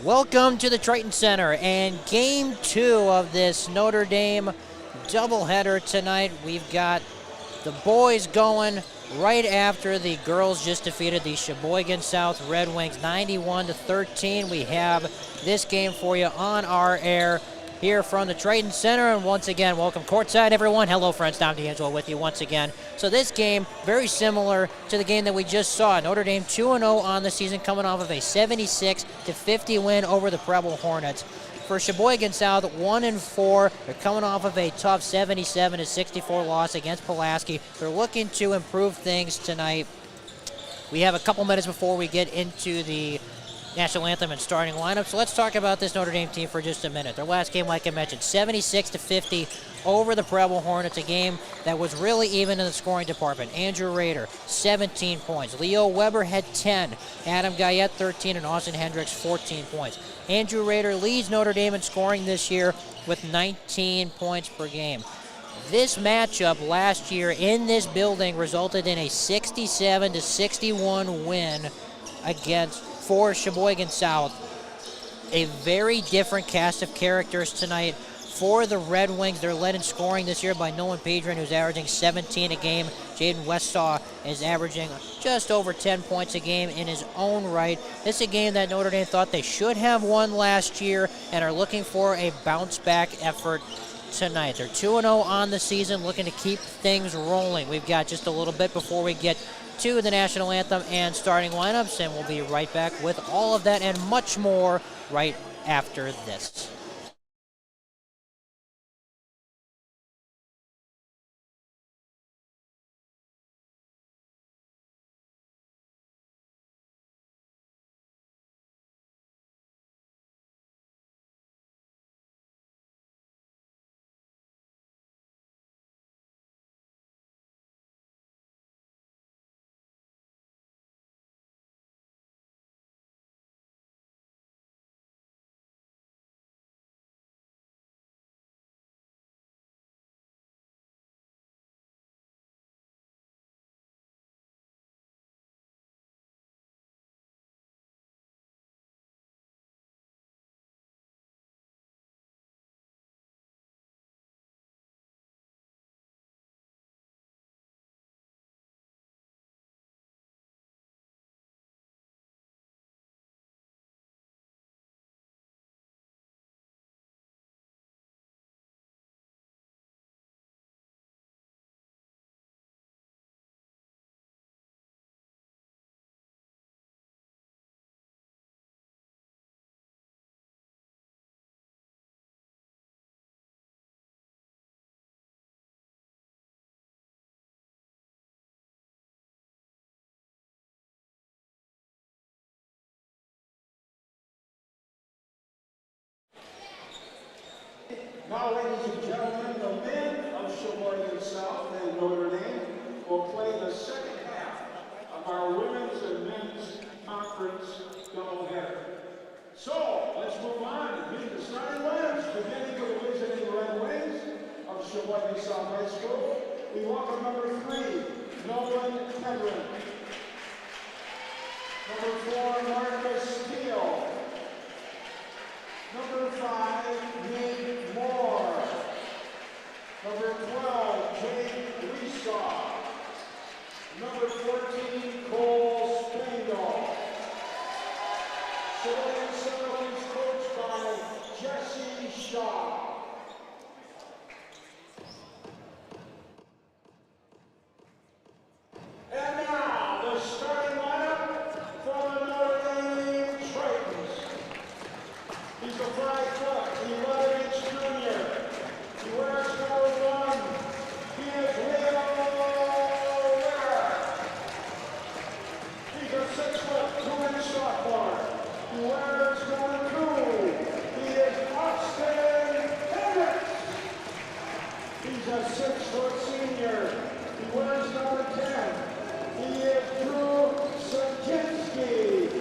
Welcome to the Triton Center and game 2 of this Notre Dame doubleheader tonight. We've got the boys going right after the girls just defeated the Sheboygan South Red Wings 91-13. We have this game for you on our air here from the Triton Center, and once again, welcome courtside, everyone. Hello, friends. Tom D'Angelo with you once again. So this game, very similar to the game that we just saw. Notre Dame 2-0 on the season, coming off of a 76-50 win over the Preble Hornets. For Sheboygan South, 1-4. They're coming off of a tough 77-64 loss against Pulaski. They're looking to improve things tonight. We have a couple minutes before we get into the national anthem and starting lineup. So let's talk about this Notre Dame team for just a minute. Their last game, like I mentioned, 76-50 over the Preble Hornets, a game that was really even in the scoring department. Andrew Rader, 17 points. Leo Weber had 10. Adam Guyette, 13, and Austin Hendricks, 14 points. Andrew Rader leads Notre Dame in scoring this year with 19 points per game. This matchup last year in this building resulted in a 67-61 win for Sheboygan South. A very different cast of characters tonight for the Red Wings. They're led in scoring this year by Nolan Pedron, who's averaging 17 a game. Jaden Westsaw is averaging just over 10 points a game in his own right. This is a game that Notre Dame thought they should have won last year and are looking for a bounce-back effort tonight. They're 2-0 on the season, looking to keep things rolling. We've got just a little bit before we get to the national anthem and starting lineups, and we'll be right back with all of that and much more right after this. Now, ladies and gentlemen, the men of Sheboygan South and Notre Dame will play the second half of our women's and men's conference doubleheader. So, let's move on and meet the starting lineups, beginning with the visiting Red Wings of Sheboygan South High School. We welcome number 3, Nolan Pedron. Number 4, Marcus Steele. Number 5, Nate Moore. Number 12, Jake Reesaw. Number 14, Cole Spangel. Sheboygan South is coached by Jesse Shaw. And now, the starting lineup for the Notre Dame Tritons. He's a 5-foot, 11-inch junior. He wears number 1. He is Leo Weber. He's a 6-foot, 2-inch sophomore. He wears number 2. He is Austin Hendricks. He's a 6-foot senior. He wears number 10. He is Drew Sakinski.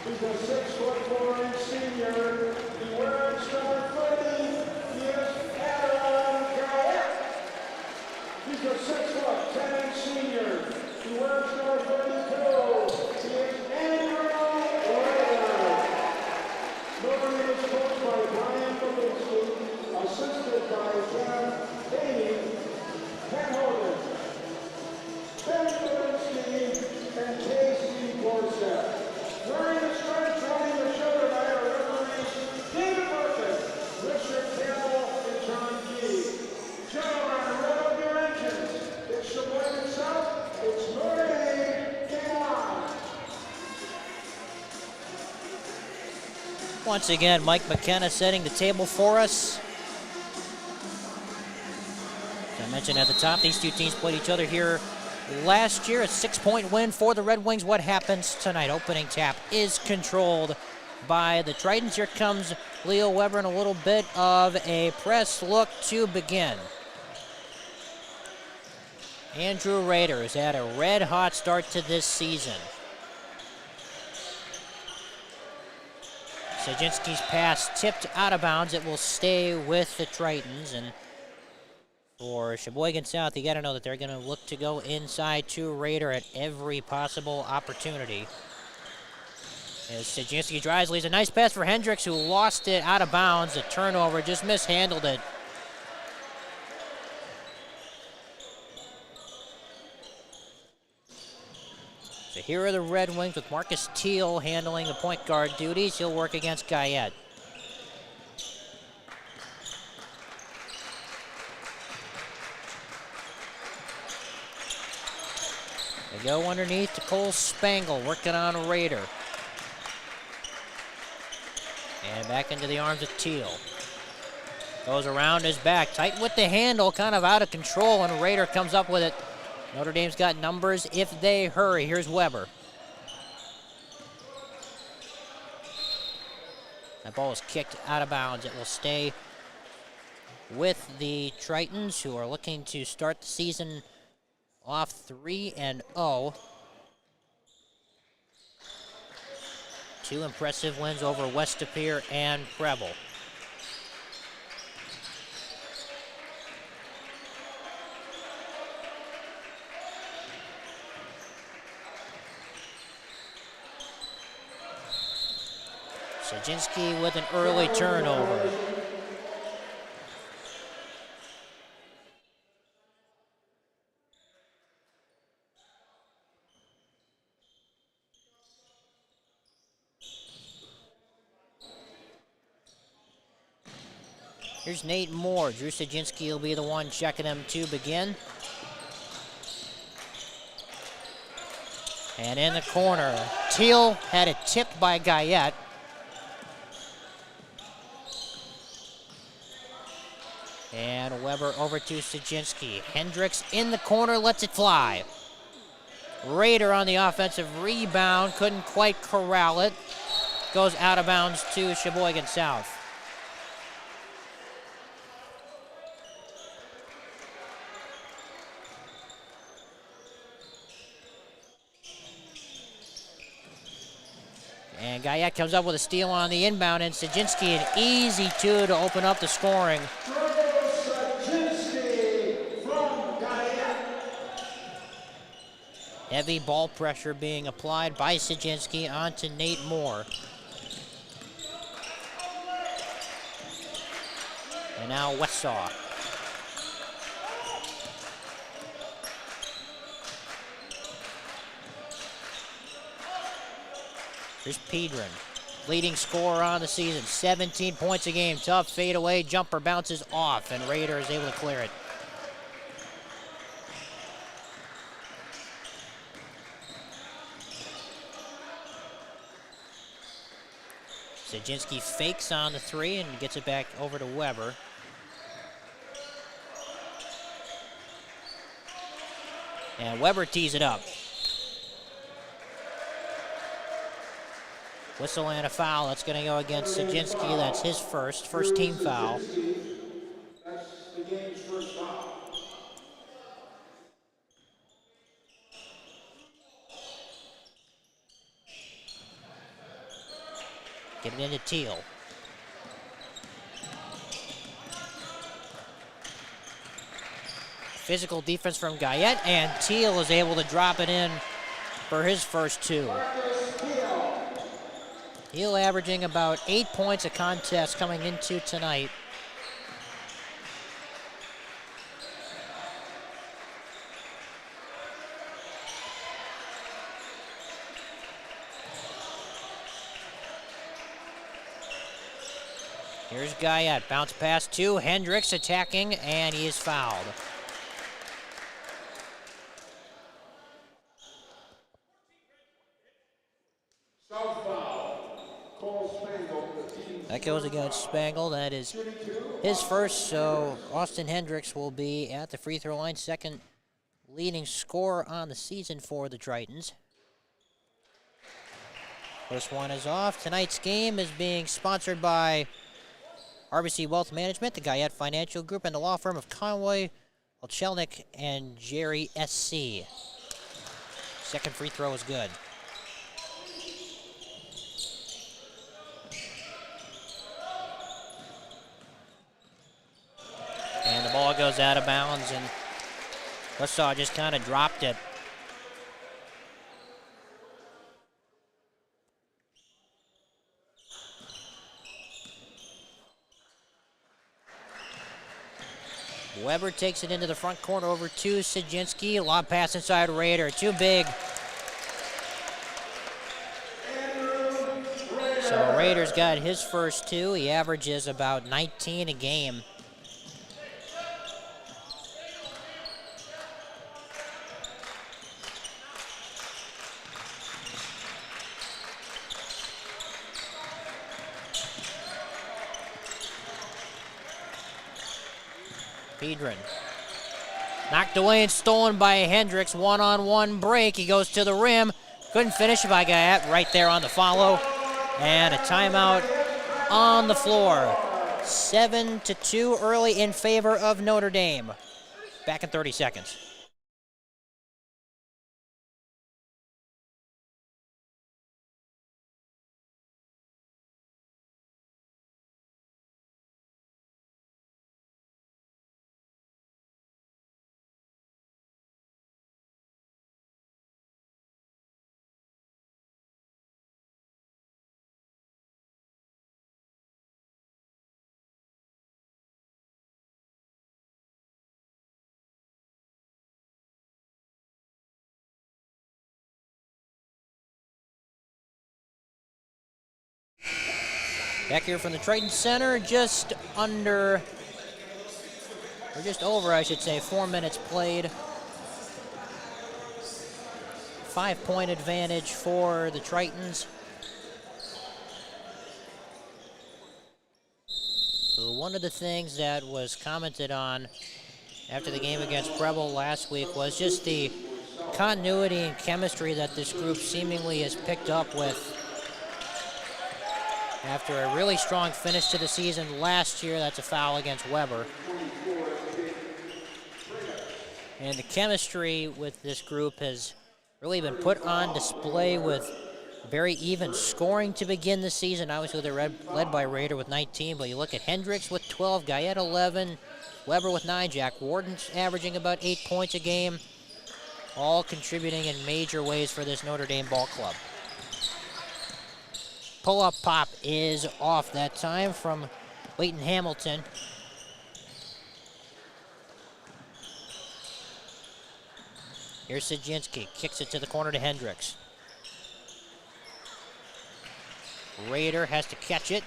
He's a 6-foot, 4-inch senior. He wears number 30. He is Adam Guyette. He's a 6-foot, 10-inch senior. He wears number 32. He is Andrew Rader. Wearing the stripes, holding the shoulder by our referees, David Burton, Richard Campbell, and John Key. Gentlemen, roll up your engines. It's Sheboygan South. It's Notre Dame. Game on. Once again, Mike McKenna setting the table for us. As I mentioned at the top, these two teams played each other here last year. A 6-point win for the Red Wings. What happens tonight? Opening tap is controlled by the Tritons. Here comes Leo Weber in a little bit of a press look to begin. Andrew Rader has had a red-hot start to this season. Sajinski's pass tipped out of bounds. It will stay with the Tritons. And for Sheboygan South, you got to know that they're going to look to go inside to Rader at every possible opportunity. As Sajinski drives, leaves a nice pass for Hendricks, who lost it out of bounds. A turnover, just mishandled it. So here are the Red Wings with Marcus Teal handling the point guard duties. He'll work against Guyette. They go underneath to Cole Spangle, working on Rader. And back into the arms of Teal. Goes around his back, tight with the handle, kind of out of control, and Rader comes up with it. Notre Dame's got numbers if they hurry. Here's Weber. That ball is kicked out of bounds. It will stay with the Tritons, who are looking to start the season off 3-0. Two impressive wins over West De Pere and Preble. Sajinski with an early turnover. Here's Nate Moore. Drew Sajinski will be the one checking him to begin. And in the corner, Teal had it tipped by Guyette. And Weber over to Sajinski. Hendricks in the corner, lets it fly. Rader on the offensive rebound, couldn't quite corral it. Goes out of bounds to Sheboygan South. And Guyette comes up with a steal on the inbound, and Sajinski an easy two to open up the scoring. Heavy ball pressure being applied by Sajinski onto Nate Moore. And now Westsaw. Here's Pedron, leading scorer on the season, 17 points a game. Tough fadeaway jumper, bounces off, and Rader is able to clear it. Sajinski fakes on the three and gets it back over to Weber. And Weber tees it up. Whistle and a foul. That's going to go against Sajinski. That's his first team foul. That's the game's first foul. Get it into Teal. Physical defense from Guyette, and Teal is able to drop it in for his first two. Teal averaging about 8 points a contest coming into tonight. Here's Guyette, bounce pass to Hendricks attacking, and he is fouled. That goes against Spangle. That is his first, so Austin Hendricks will be at the free throw line, second leading scorer on the season for the Tritons. First one is off. Tonight's game is being sponsored by RBC Wealth Management, the Guyette Financial Group, and the law firm of Conway, Olchelnik, and Jerry SC. Second free throw is good. And the ball goes out of bounds, and Westsaw just kind of dropped it. Weber takes it into the front corner over to Sajinski. Lob pass inside Rader. Too big. So Rader's got his first two. He averages about 19 a game. Pedron. Knocked away and stolen by Hendricks. One-on-one break. He goes to the rim. Couldn't finish by Guyette right there on the follow. And a timeout on the floor. 7-2 early in favor of Notre Dame. Back in 30 seconds. Back here from the Triton Center, just over, I should say, 4 minutes played. 5-point advantage for the Tritons. So one of the things that was commented on after the game against Preble last week was just the continuity and chemistry that this group seemingly has picked up with after a really strong finish to the season last year. That's a foul against Weber. And the chemistry with this group has really been put on display with very even scoring to begin the season. Obviously, they're led by Rader with 19, but you look at Hendricks with 12, Guyette 11, Weber with 9, Jack Warden's averaging about 8 points a game, all contributing in major ways for this Notre Dame ball club. Pull-up pop is off that time from Leighton Hamilton. Here's Sajinski, kicks it to the corner to Hendricks. Rader has to catch it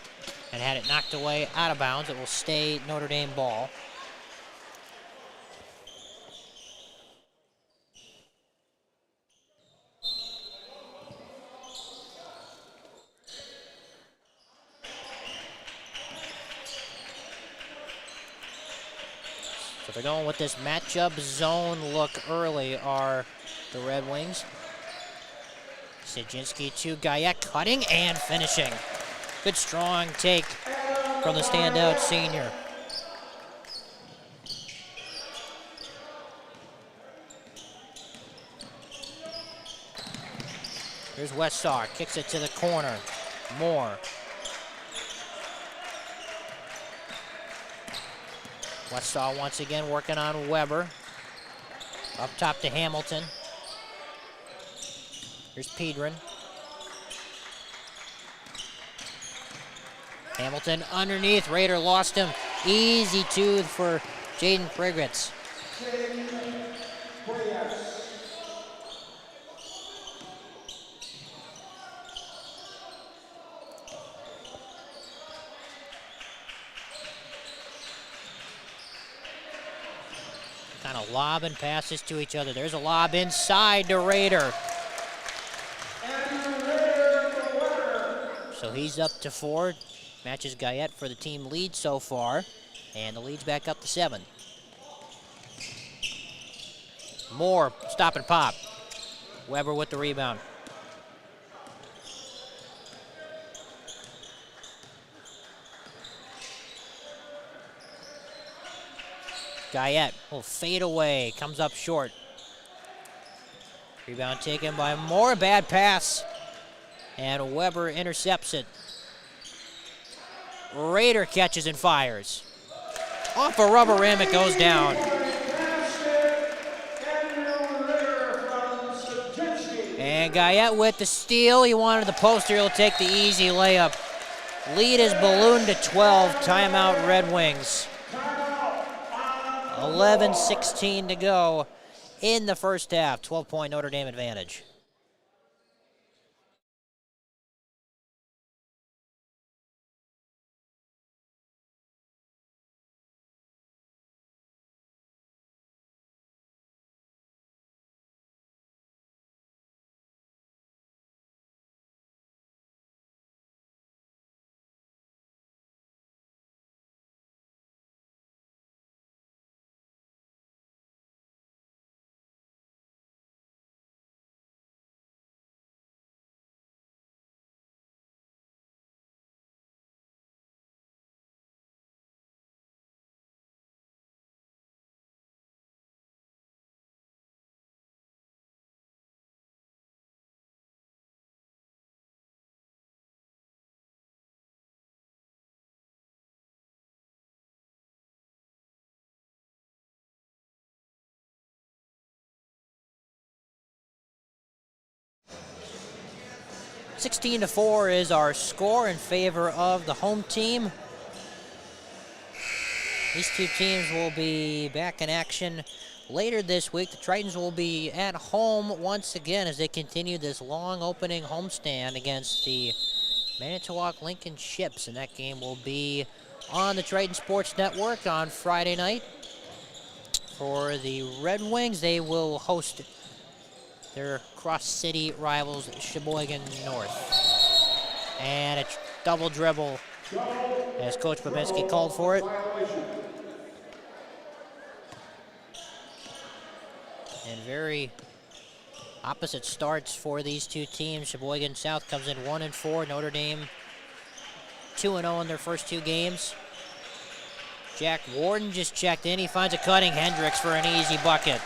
and had it knocked away out of bounds. It will stay Notre Dame ball. So they're going with this matchup zone look early are the Red Wings. Sajinski to Guyette, cutting and finishing. Good strong take from the standout senior. Here's Westar, kicks it to the corner. Moore. Westall once again working on Weber. Up top to Hamilton. Here's Pedron. Hamilton underneath. Rader lost him. Easy two for Jaden Prigritz. kind of lobbing passes to each other. There's a lob inside to Rader. So he's up to 4. Matches Guyette for the team lead so far. And the lead's back up to 7. Moore, stop and pop. Weber with the rebound. Guyette will fade away, comes up short. Rebound taken by Moore, bad pass. And Weber intercepts it. Rader catches and fires. Off a rubber rim, it goes down. And Guyette with the steal. He wanted the poster. He'll take the easy layup. Lead is ballooned to 12. Timeout, Red Wings. 11:16 to go in the first half. 12-point Notre Dame advantage. (16-4) is our score in favor of the home team. These two teams will be back in action later this week. The Tritons will be at home once again as they continue this long opening homestand against the Manitowoc Lincoln Ships, and that game will be on the Triton Sports Network on Friday night. For the Red Wings, they will host their cross-city rivals, Sheboygan North. And a double dribble as Coach Babinski called for it. And very opposite starts for these two teams. Sheboygan South comes in 1-4. Notre Dame 2-0 in their first 2 games. Jack Warden just checked in. He finds a cutting Hendricks for an easy bucket.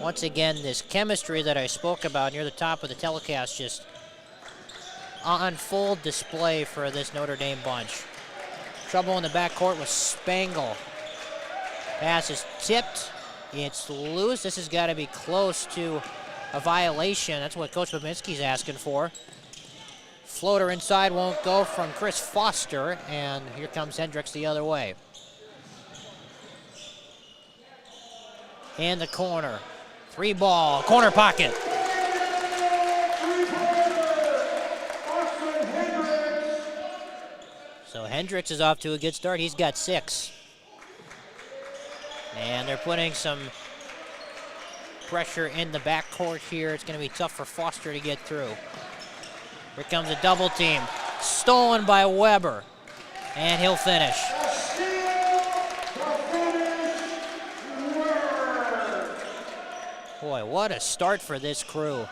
Once again, this chemistry that I spoke about near the top of the telecast just on full display for this Notre Dame bunch. Trouble in the backcourt with Spangle. Pass is tipped. It's loose. This has got to be close to a violation. That's what Coach Babinski's asking for. Floater inside won't go from Chris Foster, and here comes Hendricks the other way. In the corner. 3-ball, corner pocket. So Hendricks is off to a good start. He's got 6. And they're putting some pressure in the backcourt here. It's going to be tough for Foster to get through. Here comes a double team. Stolen by Weber. And he'll finish. Boy, what a start for this crew.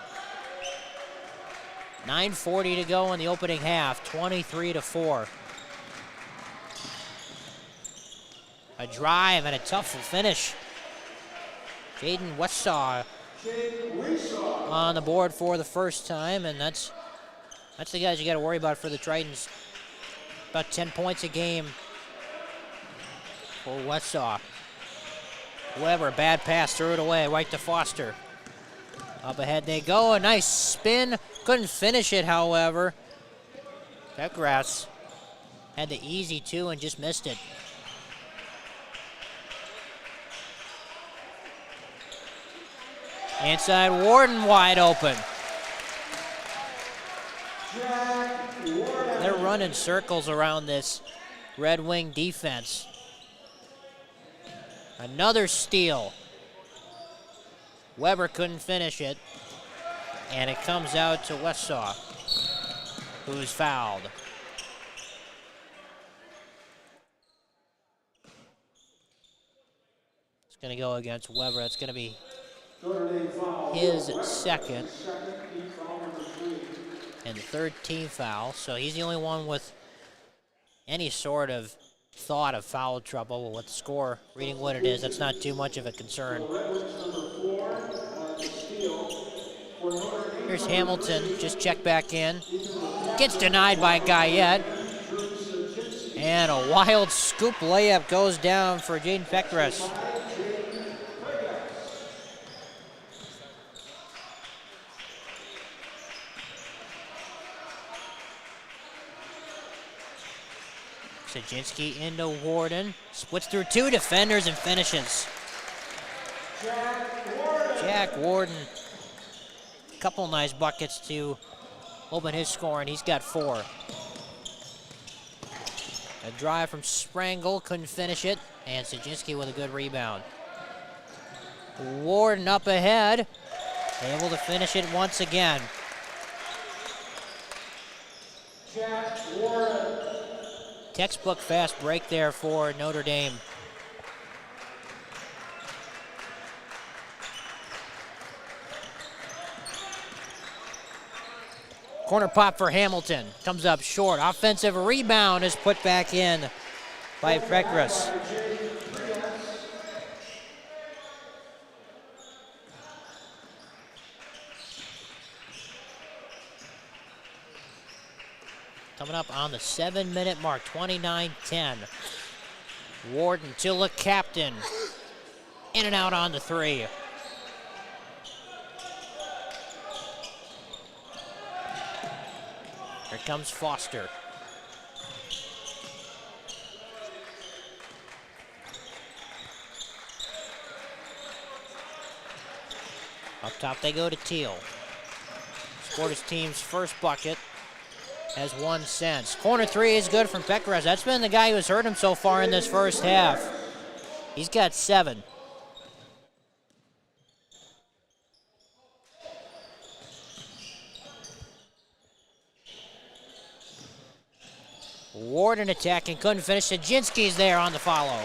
9:40 to go in the opening half, 23-4. A drive and a tough finish. Jaden Westsaw on the board for the first time, and that's the guys you got to worry about for the Tritons. About 10 points a game for Westsaw. Weber, bad pass, threw it away, right to Foster. Up ahead they go, a nice spin. Couldn't finish it, however. Beckgrass had the easy 2 and just missed it. Inside Warden wide open. They're running circles around this Red Wing defense. Another steal. Weber couldn't finish it. And it comes out to Westsaw, who's fouled. It's going to go against Weber. It's going to be his second and the third team foul. So he's the only one with any sort of thought of foul trouble. With the score reading what it is, that's not too much of a concern. Here's Hamilton, just check back in. Gets denied by Guyette. And a wild scoop layup goes down for Jaden Pekras. Sajinski into Warden. Splits through two defenders and finishes. Jack Warden. Couple nice buckets to open his scoring. He's got 4. A drive from Sprangle, couldn't finish it, and Sajinski with a good rebound. Warden up ahead, able to finish it once again. Jack Warden. Textbook fast break there for Notre Dame. Corner pop for Hamilton. Comes up short. Offensive rebound is put back in by Pekras. Coming up on the 7-minute mark, 29-10. Warden to the captain. In and out on the 3. Here comes Foster. Up top they go to Teal. Scored his team's first bucket. Has 1 since. Corner 3 is good from Pekras. That's been the guy who's hurt him so far in this first half. He's got 7. Warden attacking, couldn't finish. Sajinski's there on the follow.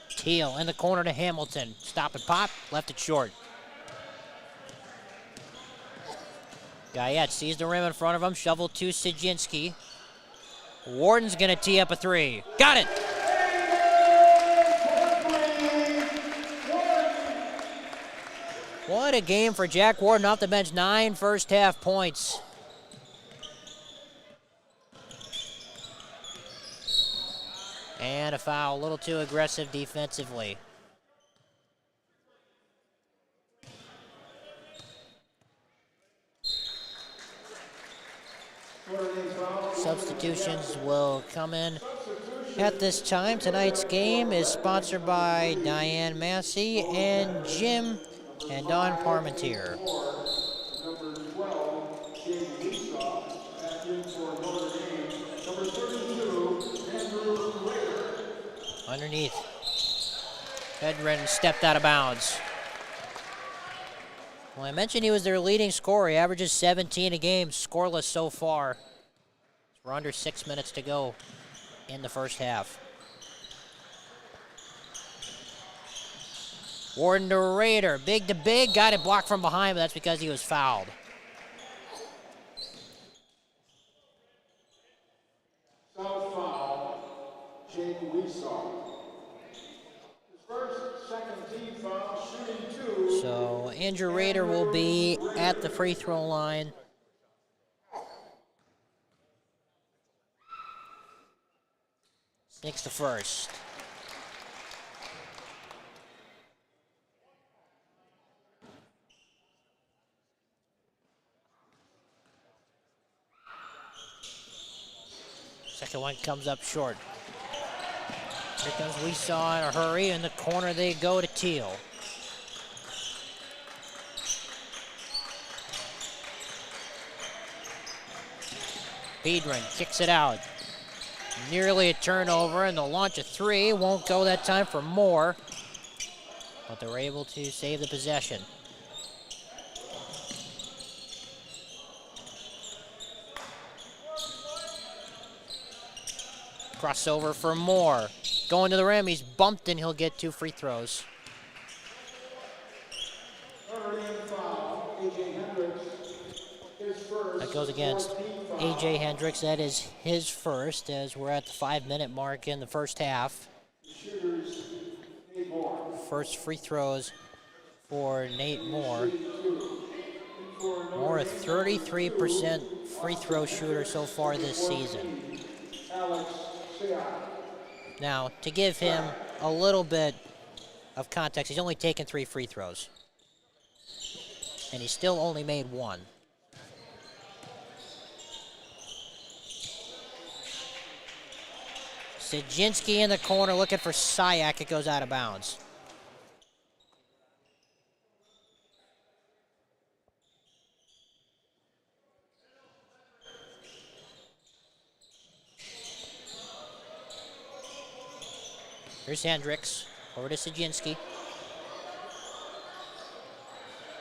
Teal in the corner to Hamilton. Stop and pop, left it short. Guyette sees the rim in front of him, shovel to Sajinski. Warden's gonna tee up a 3. Got it! What a game for Jack Warden off the bench. 9 first half points. And a foul, a little too aggressive defensively. Substitutions will come in at this time. Tonight's game is sponsored by Diane Massey and Jim and Don Parmentier. Number 12, Jaden Esau, captain for Notre Dame. Number 32, Andrew Rader. Underneath. Hedren stepped out of bounds. Well, I mentioned he was their leading scorer. He averages 17 a game, scoreless so far. We're under 6 minutes to go in the first half. Warden to Rader, big to big, got it blocked from behind, but that's because he was fouled. Foul foul, Jaden Esau. His first, second team foul, shooting 2. So Andrew Rader will be at the free throw line. Sneaks the first. Second one comes up short. Here comes we saw in a hurry. In the corner they go to Teal. Pedron kicks it out. Nearly a turnover, and they'll launch a three. Won't go that time for Moore, but they were able to save the possession. Crossover for Moore. Going to the rim, he's bumped, and he'll get 2 free throws. That goes against A.J. Hendricks. That is his first, as we're at the 5-minute mark in the first half. First free throws for Nate Moore. Moore, a 33% free throw shooter so far this season. Now, to give him a little bit of context, he's only taken 3 free throws. And he's still only made 1. Sajinski in the corner looking for Sayak. It goes out of bounds. Here's Hendricks. Over to Sajinski.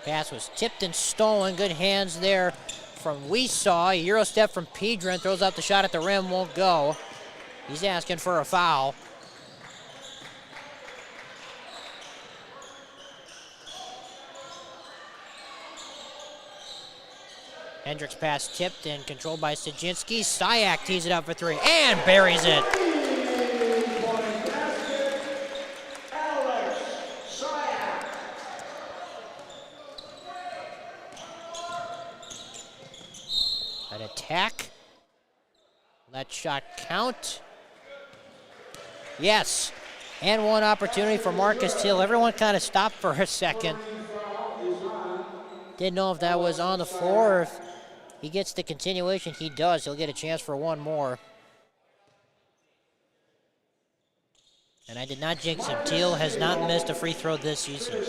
Pass was tipped and stolen. Good hands there from Weesaw. A Euro step from Pedron. Throws out the shot at the rim. Won't go. He's asking for a foul. Hendricks pass tipped and controlled by Sajinski. Sayak tees it up for 3 and buries it. An attack. That shot count. Yes, and 1 opportunity for Marcus Teal. Everyone kind of stopped for a second. Didn't know if that was on the floor or if he gets the continuation. He does. He'll get a chance for 1 more. And I did not jinx him. Teal has not missed a free throw this season.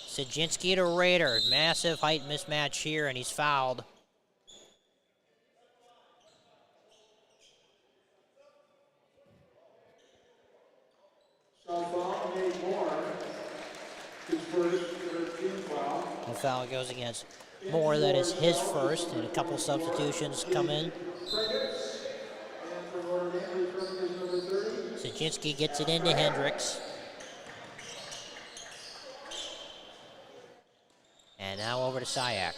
Sajinski to Rader. Massive height mismatch here, and he's fouled. The foul goes against Moore. That is his first, and a couple substitutions come in. Sajinski gets it into Hendricks. And now over to Sayak.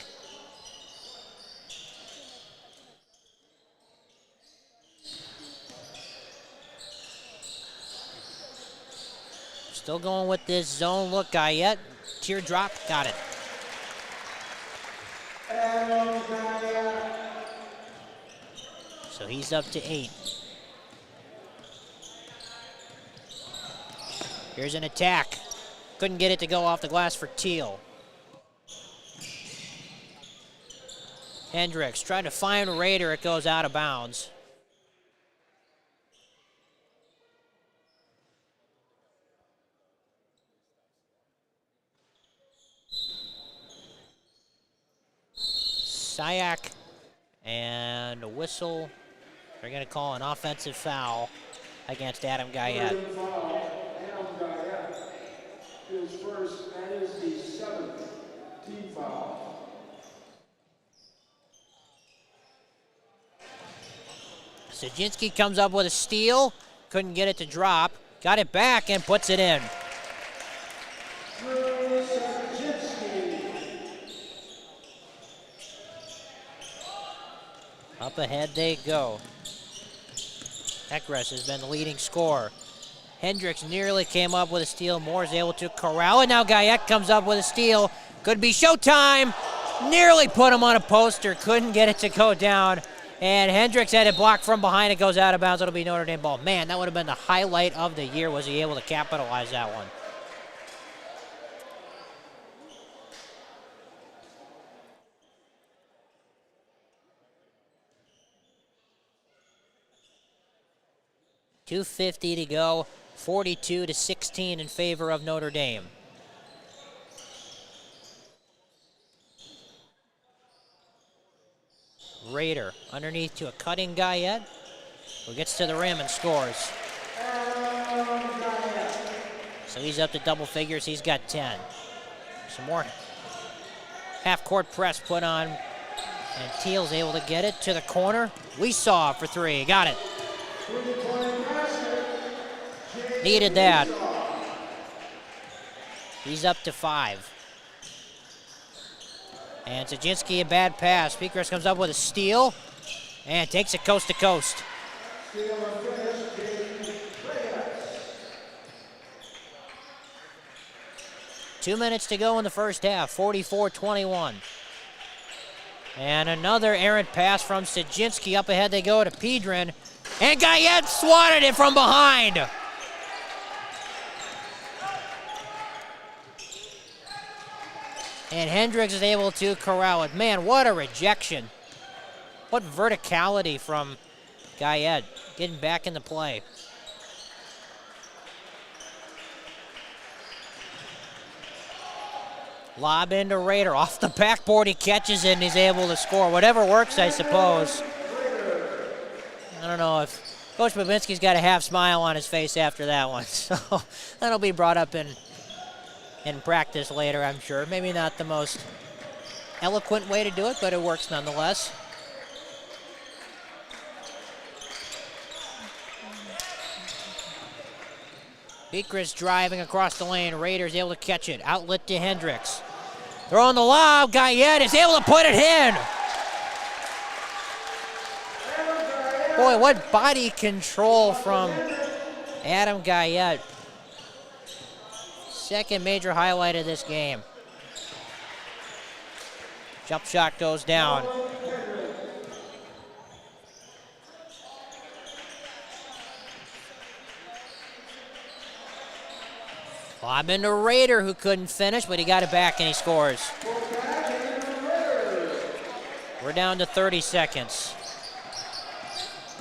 Still going with this zone look guy yet. Teardrop, got it. So he's up to 8. Here's an attack. Couldn't get it to go off the glass for Teal. Hendricks trying to find Rader. It goes out of bounds. Sayak and a whistle. They're going to call an offensive foul against Adam Guyette. His first, that is the 7th team foul. Sajinski comes up with a steal. Couldn't get it to drop. Got it back and puts it in. Up ahead they go. Ekres has been the leading scorer. Hendricks nearly came up with a steal. Moore's able to corral it. Now Guyette comes up with a steal. Could be showtime. Nearly put him on a poster. Couldn't get it to go down. And Hendricks had it blocked from behind. It goes out of bounds. It'll be Notre Dame ball. Man, that would have been the highlight of the year. Was he able to capitalize that one? 2:50 to go, 42-16 in favor of Notre Dame. Raider underneath to a cutting Guyette, who gets to the rim and scores. So he's up to double figures. He's got 10. Some more half-court press put on, and Teal's able to get it to the corner. We saw for three. Got it. Needed that. He's up to 5. And Sajinski, a bad pass. Pecos comes up with a steal and takes it coast to coast. 2 minutes to go in the first half, 44-21. And another errant pass from Sajinski. Up ahead they go to Pedron. And Guyette swatted it from behind. And Hendricks is able to corral it. Man, what a rejection. What verticality from Guyette getting back into play. Lob into Raider. Off the backboard, he catches it and he's able to score. Whatever works, I suppose. I don't know if Coach Babinski's got a half smile on his face after that one. So that'll be brought up in practice later, I'm sure. Maybe not the most eloquent way to do it, but it works nonetheless. Pecos driving across the lane. Raiders able to catch it. Outlet to Hendricks. Throwing the lob. Guyette is able to put it in. Boy, what body control from Adam Guyette. Second major highlight of this game. Jump shot goes down. Lob into Raider, who couldn't finish, but he got it back and he scores. We're down to 30 seconds.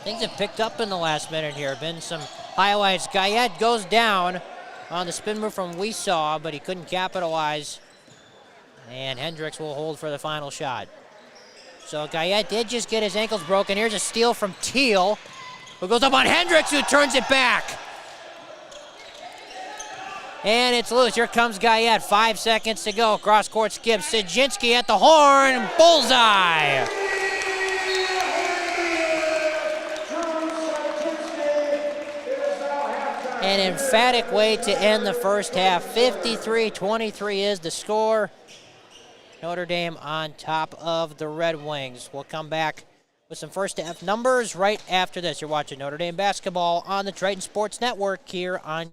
Things have picked up in the last minute here. Been some highlights. Guyette goes down on the spin move from Weesaw, but he couldn't capitalize. And Hendricks will hold for the final shot. So Guyette did just get his ankles broken. Here's a steal from Teal, who goes up on Hendricks, who turns it back. And it's loose. Here comes Guyette. 5 seconds to go. Cross-court skip. Sajinski at the horn. Bullseye. An emphatic way to end the first half. 53-23 is the score. Notre Dame on top of the Red Wings. We'll come back with some first half numbers right after this. You're watching Notre Dame basketball on the Triton Sports Network here on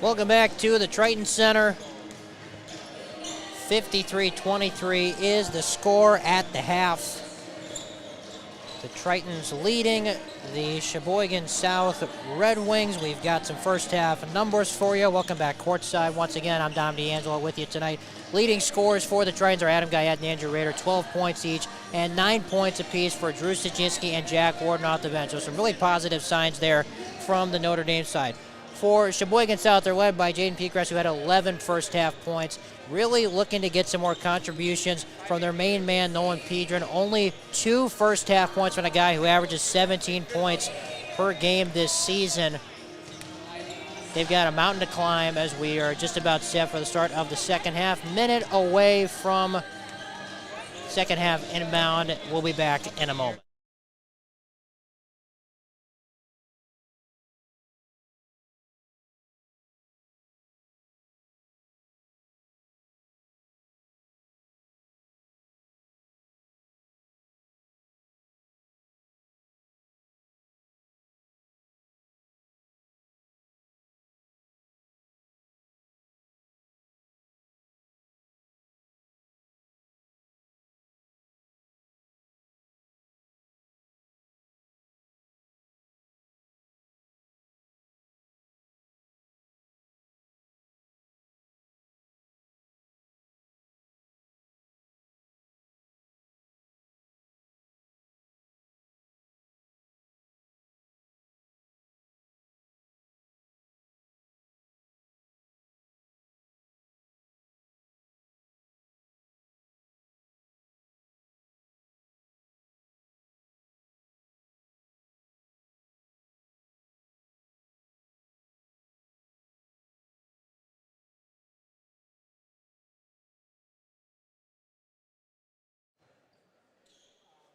Welcome back to the Triton Center. 53-23 is the score at the half. The Tritons leading the Sheboygan South Red Wings. We've got some first half numbers for you. Welcome back courtside. Once again, I'm Dom D'Angelo with you tonight. Leading scores for the Tritons are Adam Guyette and Andrew Rader, 12 points each, and 9 points apiece for Drew Sajinski and Jack Warden off the bench. So some really positive signs there from the Notre Dame side. For Sheboygan South, they're led by Jaden Peakrest, who had 11 first half points. Really looking to get some more contributions from their main man, Nolan Pedron. Only 2 first half points from a guy who averages 17 points per game this season. They've got a mountain to climb as we are just about set for the start of the second half. Minute away from second half inbound. We'll be back in a moment.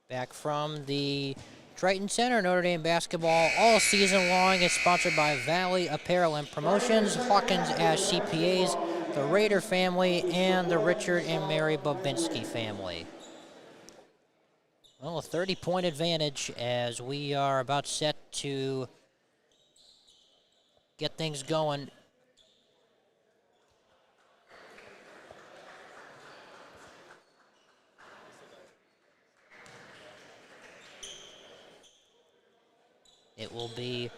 Back from the Triton Center, Notre Dame basketball all season long is sponsored by Valley Apparel and Promotions, Hawkins Ash CPAs, the Rader family, and the Richard and Mary Babinski family. Well, a 30-point advantage as we are about set to get things going. It will be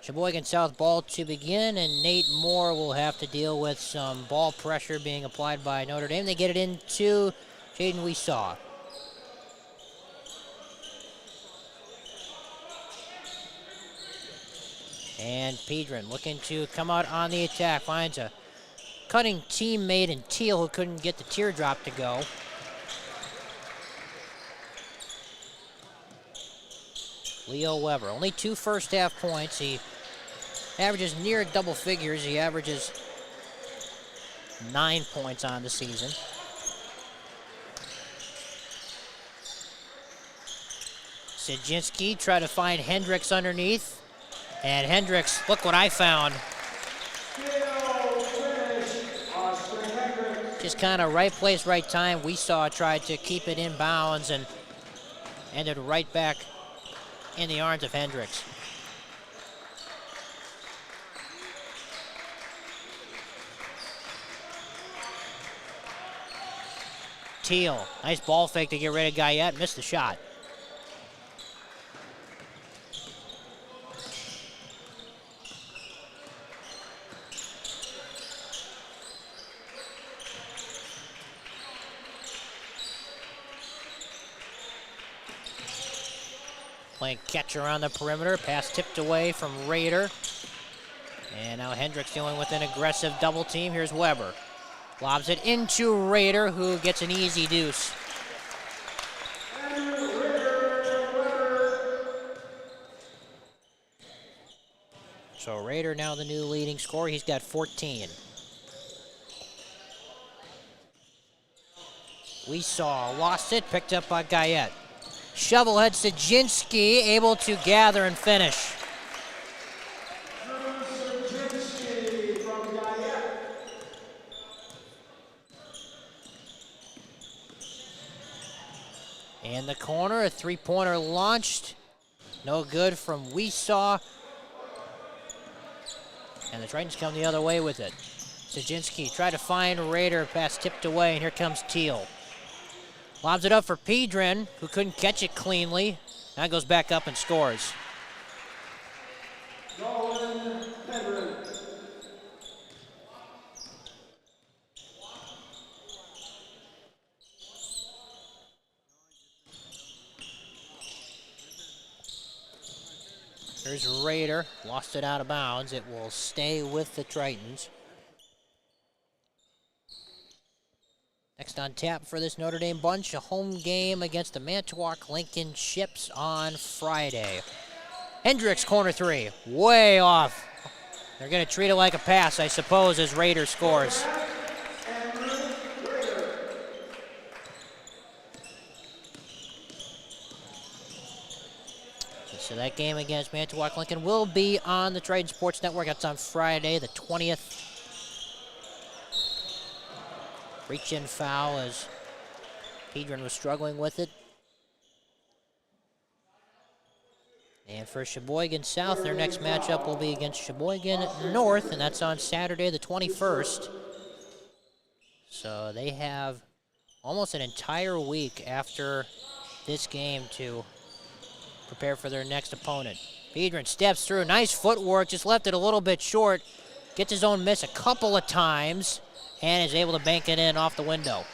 Sheboygan South ball to begin, and Nate Moore will have to deal with some ball pressure being applied by Notre Dame. They get it into Jaden Weesaw. And Pedron looking to come out on the attack. Finds a cutting teammate in Teal who couldn't get the teardrop to go. Leo Weber, only 2 first half points. He averages near double figures. He averages 9 points on the season. Sajinski tried to find Hendricks underneath. And Hendricks, look what I found. Just kind of right place, right time. We saw tried to keep it in bounds and ended right back in the arms of Hendricks. Teal, nice ball fake to get rid of Guyette, missed the shot. Playing catch around the perimeter. Pass tipped away from Rader. And now Hendricks dealing with an aggressive double team. Here's Weber. Lobs it into Rader, who gets an easy deuce. So Rader now the new leading scorer. He's got 14. We saw lost it, picked up by Guyette. Shovelhead Sajinski able to gather and finish. In the corner, a three-pointer launched. No good from Weesaw. And the Tritons come the other way with it. Sajinski tried to find Rader, pass tipped away, and here comes Teal. Lobs it up for Pedrin, who couldn't catch it cleanly. Now goes back up and scores. There's Rader, lost it out of bounds. It will stay with the Tritons. Next on tap for this Notre Dame bunch, a home game against the Manitowoc Lincoln Ships on Friday. Hendricks, corner three, way off. They're going to treat it like a pass, I suppose, as Rader scores. So that game against Manitowoc Lincoln will be on the Triton Sports Network. That's on Friday, the 20th. Reach-in foul as Pedrin was struggling with it. And for Sheboygan South, their next matchup will be against Sheboygan North, and that's on Saturday, the 21st. So they have almost an entire week after this game to prepare for their next opponent. Pedrin steps through, nice footwork, just left it a little bit short. Gets his own miss a couple of times and is able to bank it in off the window.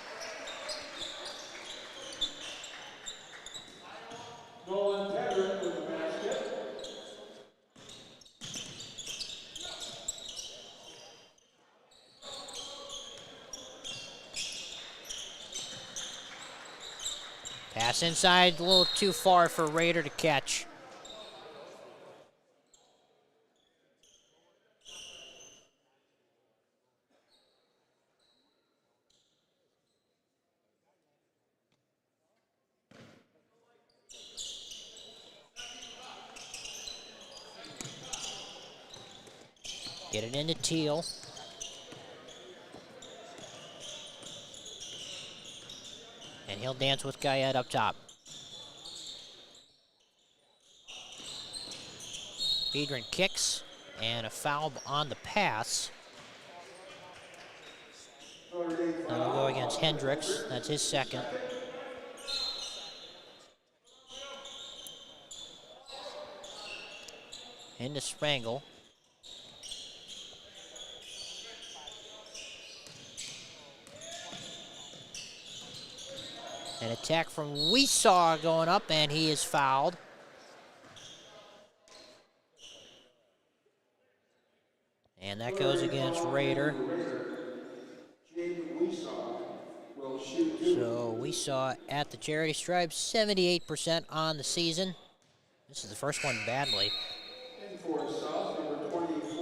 Pass inside, a little too far for Rader to catch. Get it into Teal. And he'll dance with Guyette up top. Pedrin kicks, and a foul on the pass. That'll go against Hendricks. That's his second. Into Spangle. An attack from Weesaw going up, and he is fouled. And that goes against Rader. So Weesaw at the charity stripe, 78% on the season. This is the first one badly.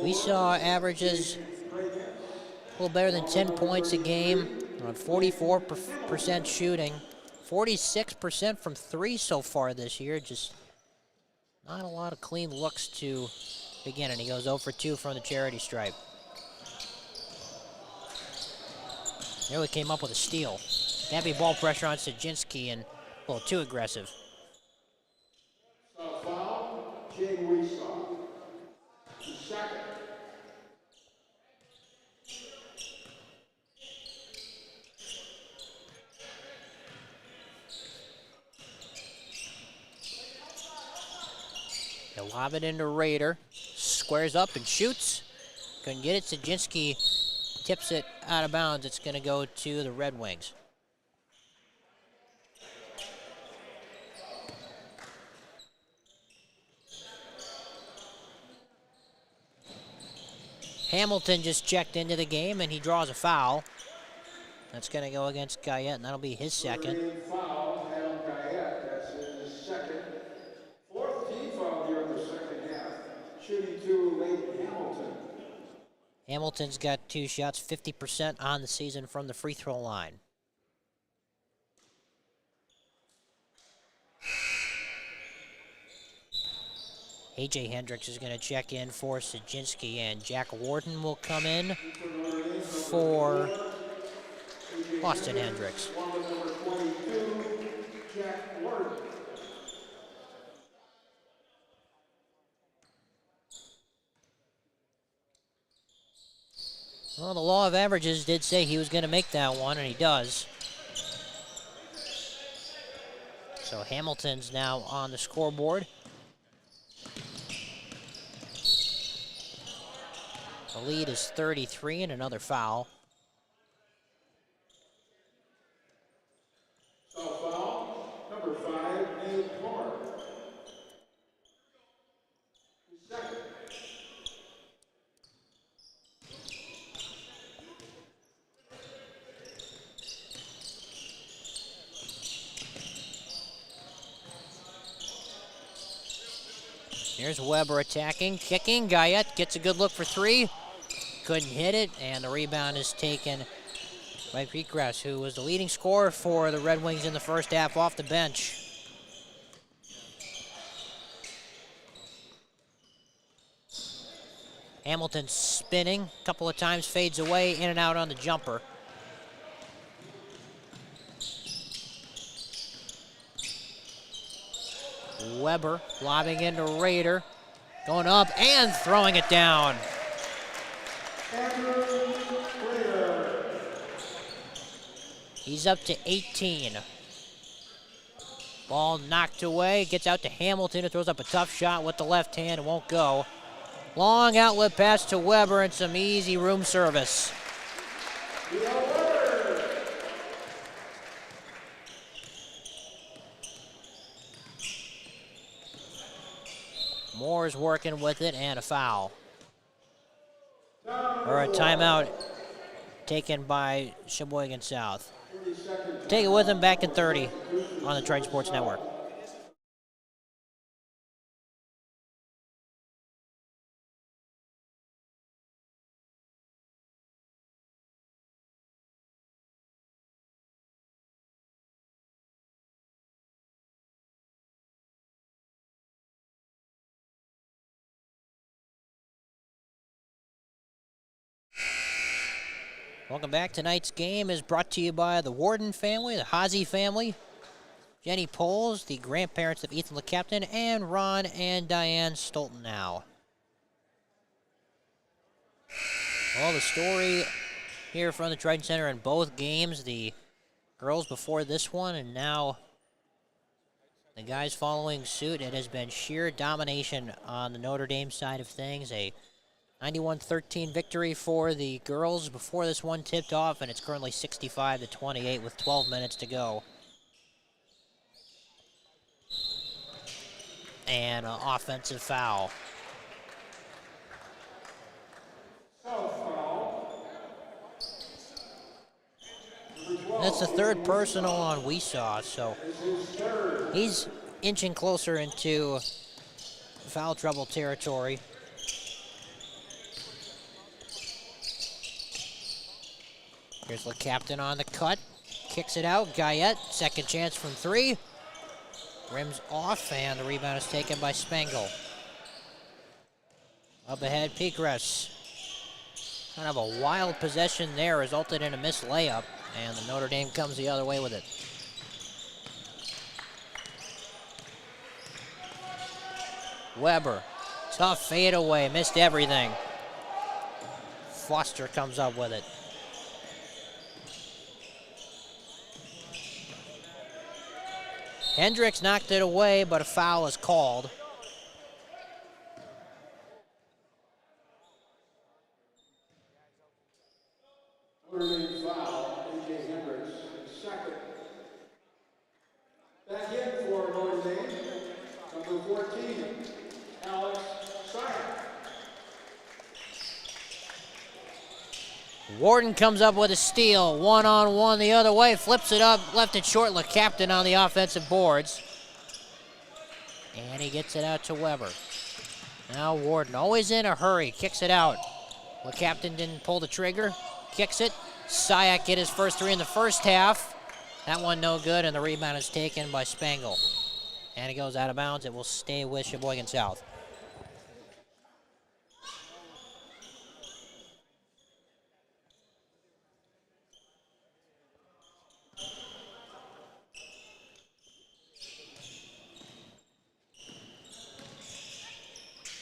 Weesaw averages a little better than 10 points a game on 44% shooting. 46% from three so far this year. Just not a lot of clean looks to begin, and he goes 0 for 2 from the charity stripe. There we came up with a steal. Can't be ball pressure on Sajinski and a little too aggressive. He'll lob it into Rader. Squares up and shoots. Couldn't get it. Sajinski tips it out of bounds. It's going to go to the Red Wings. Hamilton just checked into the game, and he draws a foul. That's going to go against Guyette, and that'll be his second. Foul, Adam Guyette, that's his second. Fourth team foul here in the second half. Shooting to Leighton Hamilton. Hamilton's got 2 shots, 50% on the season from the free throw line. A.J. Hendricks is going to check in for Sajinski, and Jack Warden will come in for Austin Hendricks. Well, the law of averages did say he was going to make that one, and he does. So Hamilton's now on the scoreboard. The lead is 33 and another foul. Foul, number 5, Notre. Second. Here's Weber attacking, kicking. Guyette gets a good look for three. Couldn't hit it, and the rebound is taken by Peatgrass, who was the leading scorer for the Red Wings in the first half off the bench. Hamilton spinning, a couple of times fades away, in and out on the jumper. Weber lobbing into Rader, going up and throwing it down. He's up to 18. Ball knocked away, gets out to Hamilton, who throws up a tough shot with the left hand, it won't go. Long outlet pass to Weber and some easy room service. Moore's working with it and a foul. Or a timeout taken by Sheboygan South. Take it with him back in 30 on the Triton Sports Network. Welcome back. Tonight's game is brought to you by the Warden family, the Hazy family, Jenny Poles, the grandparents of Ethan LeCaptain, and Ron and Diane Stolten now. Well, the story here from the Triton Center in both games, the girls before this one, and now the guys following suit. It has been sheer domination on the Notre Dame side of things. A 91-13 victory for the girls before this one tipped off, and it's currently 65-28 with 12 minutes to go. And an offensive foul. That's the third personal on Weesaw, so he's inching closer into foul trouble territory. Here's LeCaptain on the cut, kicks it out. Guyette, second chance from three. Rims off, and the rebound is taken by Spangle. Up ahead, Peatgrass. Kind of a wild possession there, resulted in a missed layup, and the Notre Dame comes the other way with it. Weber, tough fadeaway, missed everything. Foster comes up with it. Hendricks knocked it away, but a foul is called. Foul, A.J. Hendricks, second. Back in for Notre Dame, number 14, Alex Syatt. Warden comes up with a steal, one-on-one the other way, flips it up, left it short. LeCaptain on the offensive boards. And he gets it out to Weber. Now Warden, always in a hurry, kicks it out. LeCaptain didn't pull the trigger, kicks it. Syatt get his first three in the first half. That one no good, and the rebound is taken by Spangle. And it goes out of bounds. It will stay with Sheboygan South.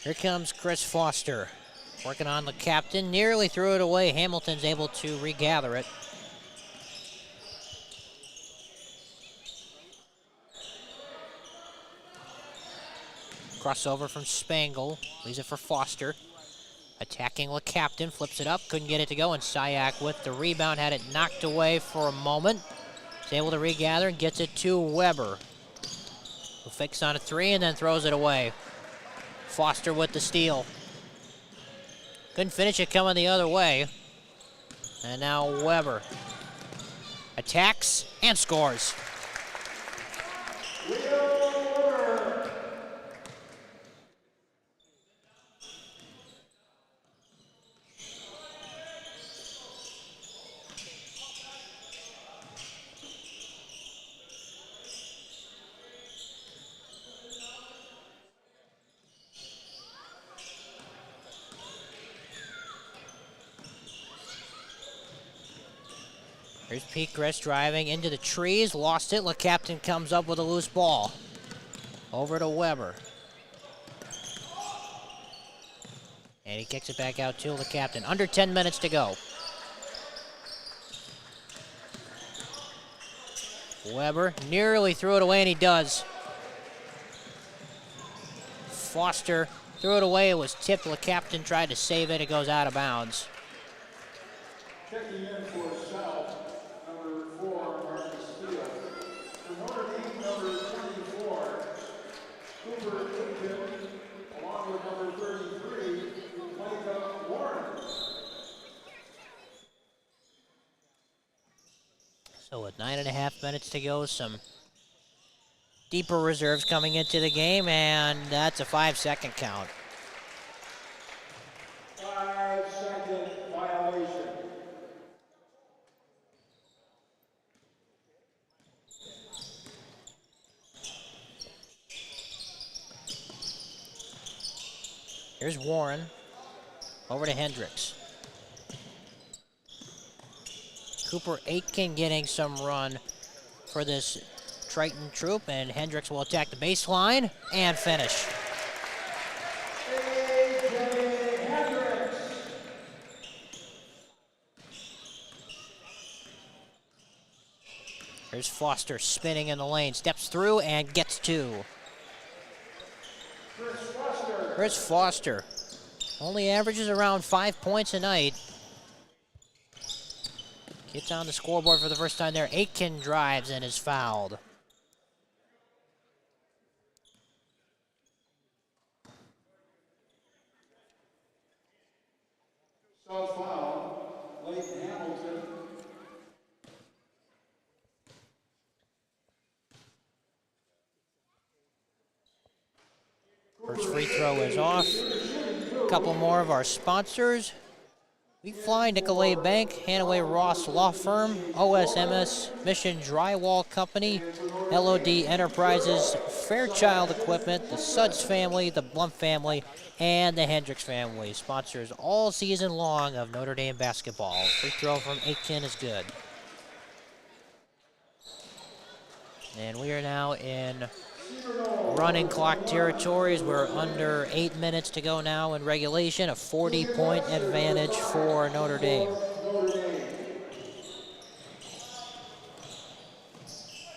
Here comes Chris Foster. Working on the captain, nearly threw it away. Hamilton's able to regather it. Crossover from Spangle, leaves it for Foster. Attacking the captain, flips it up, couldn't get it to go, and Syak with the rebound, had it knocked away for a moment. He's able to regather and gets it to Weber, who fakes on a three and then throws it away. Foster with the steal. Couldn't finish it coming the other way. And now Weber attacks and scores. Here's Peakrest driving into the trees, lost it. The captain comes up with a loose ball. Over to Weber. And he kicks it back out to the captain. Under 10 minutes to go. Weber nearly threw it away, and he does. Foster threw it away. It was tipped. The captain tried to save it. It goes out of bounds. Checking in for South, number 4, Marcus Steele. For Notre Dame, number 24, Cooper Aiken, along with number 33, Micah Warren. So with 9.5 minutes to go, some deeper reserves coming into the game, and that's a 5-second count. 5-second violation. Here's Warren, over to Hendricks. Cooper Aitken getting some run for this Triton troop, and Hendricks will attack the baseline and finish. Here's Foster spinning in the lane, steps through and gets two. Chris Foster only averages around 5 points a night. Gets on the scoreboard for the first time there. Aitken drives and is fouled. Self-foul, Leighton Hamilton. First free throw is off. A couple more of our sponsors. We Fly, Nicolay Bank, Hanaway Ross Law Firm, OSMS, Mission Drywall Company, LOD Enterprises, Fairchild Equipment, the Suds family, the Blump family, and the Hendricks family. Sponsors all season long of Notre Dame basketball. Free throw from Aitken is good. And we are now in running clock territories. We're under 8 minutes to go now in regulation. A 40-point advantage for Notre Dame.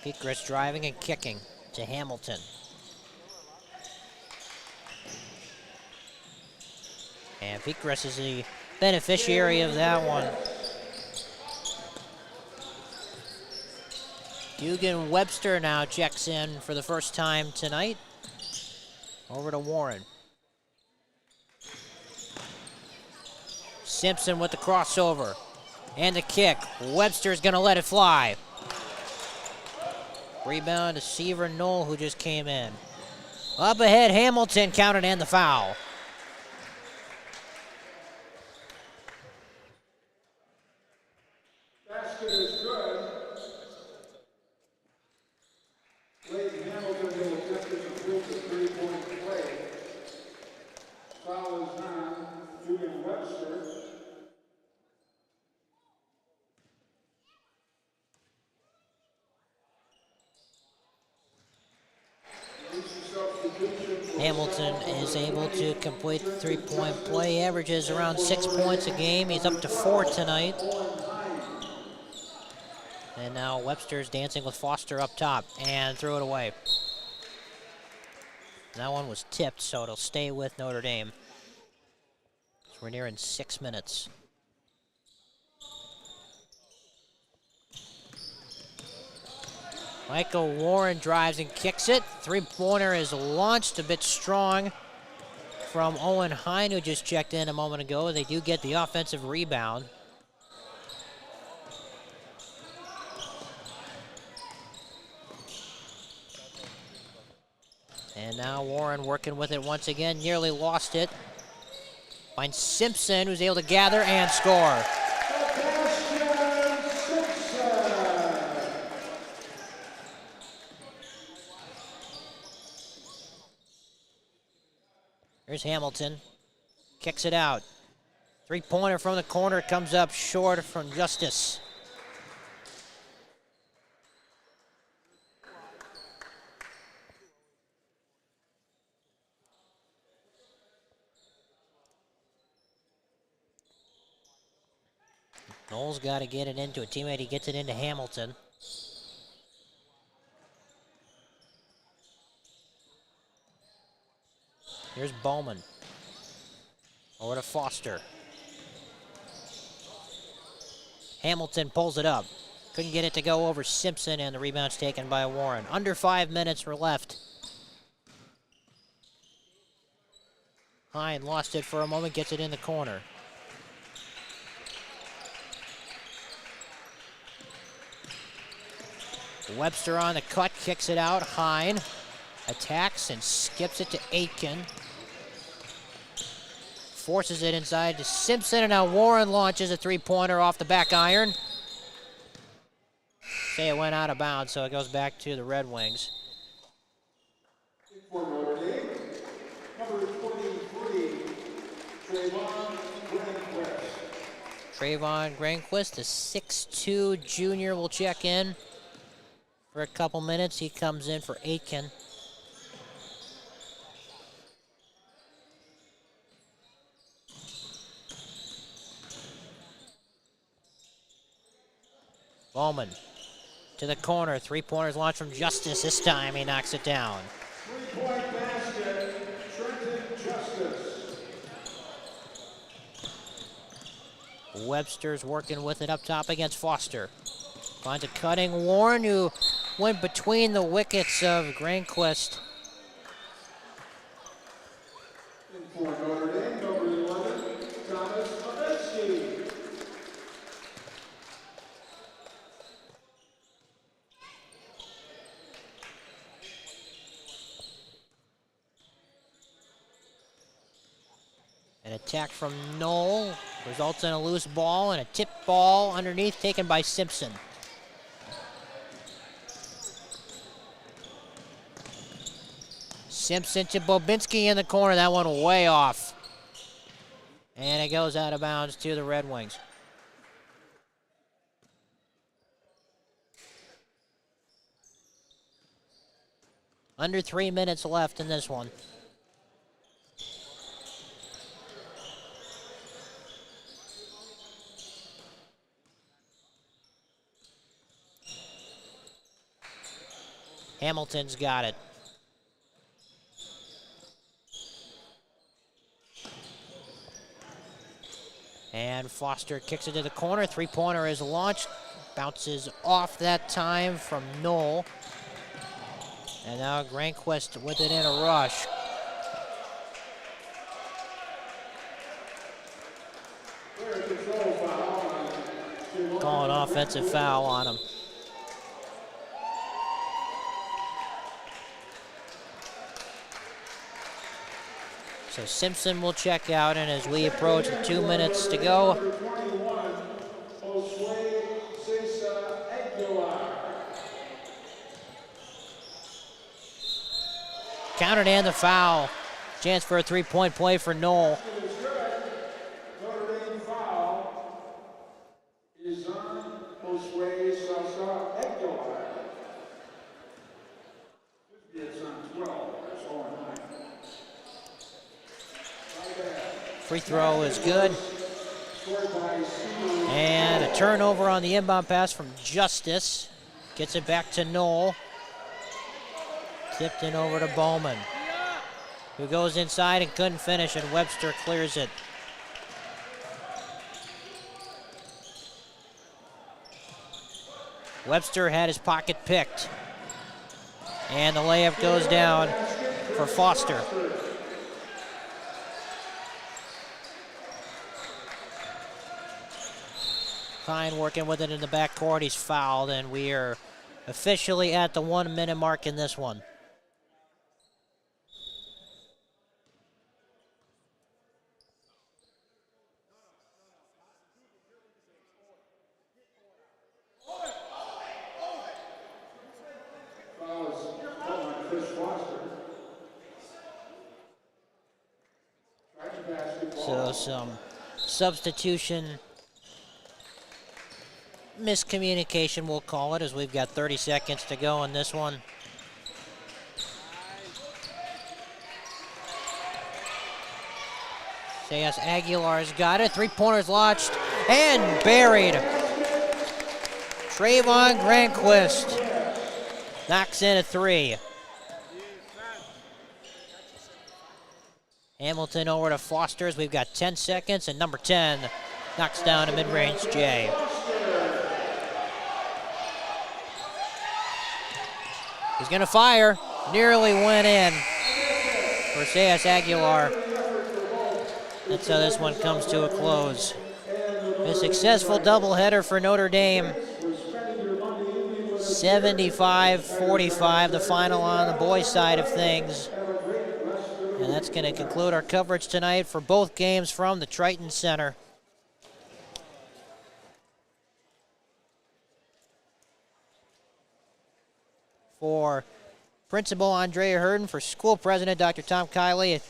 Peakrest driving and kicking to Hamilton. And Peakrest is the beneficiary of that one. Dugan Webster now checks in for the first time tonight. Over to Warren. Simpson with the crossover and the kick. Webster's gonna let it fly. Rebound to Seaver Knoll, who just came in. Up ahead, Hamilton counted and the foul. Basket is good. Leighton Hamilton will attempt to complete the three-point play. Foul is on Dugan Webster. Hamilton is able to complete the three-point play, averages around 6 points a game. He's up to 4 tonight. And now Webster's dancing with Foster up top and threw it away. That one was tipped, so it'll stay with Notre Dame. So we're nearing 6 minutes. Michael Warren drives and kicks it. Three-pointer is launched a bit strong from Owen Hine, who just checked in a moment ago. They do get the offensive rebound. And now Warren working with it once again, nearly lost it. Finds Simpson, who's able to gather and score. Here's Hamilton, kicks it out. Three-pointer from the corner comes up short from Justice. Knowles got to get it into a teammate. He gets it into Hamilton. Here's Bowman. Over to Foster. Hamilton pulls it up. Couldn't get it to go over Simpson, and the rebound's taken by Warren. Under 5 minutes were left. Hine lost it for a moment, gets it in the corner. Webster on the cut, kicks it out. Hine attacks and skips it to Aitken. Forces it inside to Simpson, and now Warren launches a three-pointer off the back iron. Say it went out of bounds, so it goes back to the Red Wings. For Notre Dame, number 23, Trayvon Granquist. Trayvon Granquist, the 6'2 junior, will check in for a couple minutes. He comes in for Aitken. Bowman to the corner. Three-pointers launched from Justice. This time he knocks it down. Three-point basket, Trenton Justice. Webster's working with it up top against Foster. Finds a cutting Warren, who went between the wickets of Granquist. For Notre Dame, number 11, Thomas Ovechkin. An attack from Knoll results in a loose ball and a tip ball underneath taken by Simpson. Simpson to Bobinski in the corner. That one way off. And it goes out of bounds to the Red Wings. Under 3 minutes left in this one. Hamilton's got it. And Foster kicks it to the corner. Three-pointer is launched. Bounces off that time from Knoll. And now Granquist with it in a rush. Calling offensive foul on him. So Simpson will check out, and as we approach the 2 minutes to go, counted and the foul. Chance for a three-point play for Knoll. Notre Dame foul is on Josue Salsa Aguilar. It's on 12. That's all nine. Free throw is good. And a turnover on the inbound pass from Justice. Gets it back to Knoll. Tipped in over to Bowman, who goes inside and couldn't finish, and Webster clears it. Webster had his pocket picked. And the layup goes down for Foster. Pine working with it in the backcourt. He's fouled, and we are officially at the 1 minute mark in this one. So some substitution miscommunication, we'll call it, as we've got 30 seconds to go in this one. Sayas Aguilar's got it. Three-pointers launched and buried. Trayvon Granquist knocks in a three. Hamilton over to Foster's. We've got 10 seconds, and number 10 knocks down a mid-range J. He's going to fire. Nearly went in for Sayas Aguilar. That's how this one comes to a close. A successful doubleheader for Notre Dame. 75-45, the final on the boys' side of things. And that's going to conclude our coverage tonight for both games from the Triton Center. For Principal Andrea Herden, for School President Dr. Tom Kiley,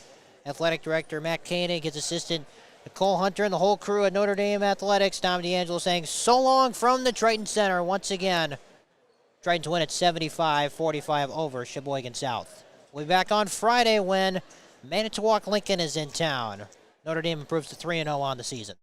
Athletic Director Matt Koenig, his assistant Nicole Hunter, and the whole crew at Notre Dame Athletics, Tom D'Angelo saying so long from the Triton Center once again. Triton to win at 75-45 over Sheboygan South. We'll be back on Friday when Manitowoc Lincoln is in town. Notre Dame improves to 3-0 on the season.